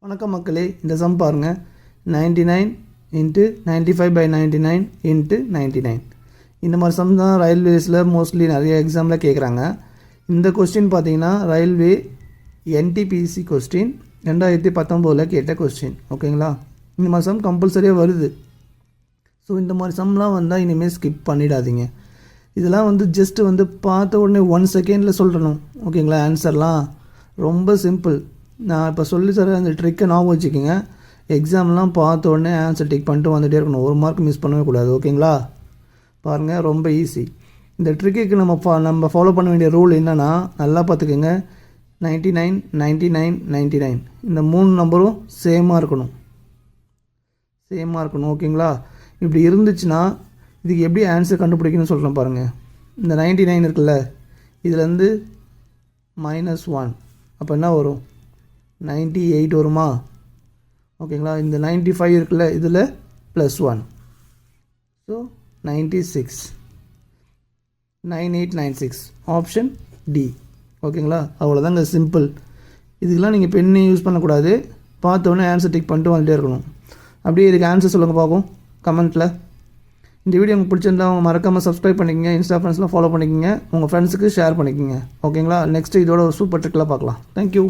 வணக்கம் மக்களே, இந்த சம் பாருங்கள். 99 இன்ட்டு 95/99 இன்ட்டு 99. இந்த மாதிரி சம் தான் ரயில்வேஸில் மோஸ்ட்லி நிறைய எக்ஸாமில் கேட்குறாங்க. இந்த கொஸ்டின் பார்த்தீங்கன்னா ரயில்வே என்டிபிசி கொஸ்டின் 2019 கேட்ட கொஸ்டின். ஓகேங்களா? இந்த மாதிரி சம் கம்பல்சரியாக வருது. ஸோ இந்த மாதிரி சம்லாம் வந்தால் இனிமேல் ஸ்கிப் பண்ணிடாதீங்க. இதெல்லாம் ஜஸ்ட்டு பார்த்த உடனே 1 செகண்டில் சொல்லணும். ஓகேங்களா? ஆன்சர்லாம் ரொம்ப சிம்பிள். நான் இப்போ சொல்லி தர அந்த ட்ரிக்கை ஞாபகம் வச்சுக்கோங்க. எக்ஸாம்லாம் பார்த்த உடனே ஆன்சர் டிக் பண்ணிட்டு வந்துகிட்டே இருக்கணும். ஒரு மார்க் மிஸ் பண்ணவே கூடாது. ஓகேங்களா? பாருங்கள், ரொம்ப ஈஸி. இந்த ட்ரிக்குக்கு நம்ம ஃபாலோ பண்ண வேண்டிய ரூல் என்னென்னா, நல்லா பார்த்துக்கோங்க. 99 99 99 இந்த 3 நம்பரும் சேமாக இருக்கணும். ஓகேங்களா? இப்படி இருந்துச்சுன்னா இதுக்கு எப்படி ஆன்சர் கண்டுபிடிக்கணும்னு சொல்கிறேன் பாருங்கள். இந்த 99 இருக்குல்ல, இதுலேருந்து -1 அப்போ என்ன வரும்? 98 வருமா? ஓகேங்களா? இந்த 95 இருக்குல்ல, இதில் +1, ஸோ 96. 9896 option D. ஓகேங்களா? அவ்வளோதாங்க, சிம்பிள். இதுக்கெலாம் நீங்கள் பெண்ணை யூஸ் பண்ணக்கூடாது. பார்த்தோன்னே ஆன்சர் டிக் பண்ணிட்டு வந்துட்டே இருக்கணும். அப்படியே இதுக்கு ஆன்சர் சொல்லுங்கள் பார்ப்போம் கமெண்ட்டில். இந்த வீடியோ உங்களுக்கு பிடிச்சிருந்தா அவங்க மறக்காமல் சப்ஸ்கிரைப் பண்ணிக்கோங்க. இன்ஸ்டா ஃப்ரெண்ட்ஸ்லாம் ஃபாலோ பண்ணிக்கோங்க. உங்கள் ஃப்ரெண்ட்ஸுக்கு ஷேர் பண்ணிக்கோங்க. ஓகேங்களா? நெக்ஸ்ட்டு இதோட ஒரு சூப்பர் ட்ரிக்கில் பார்க்கலாம். தேங்க்யூ.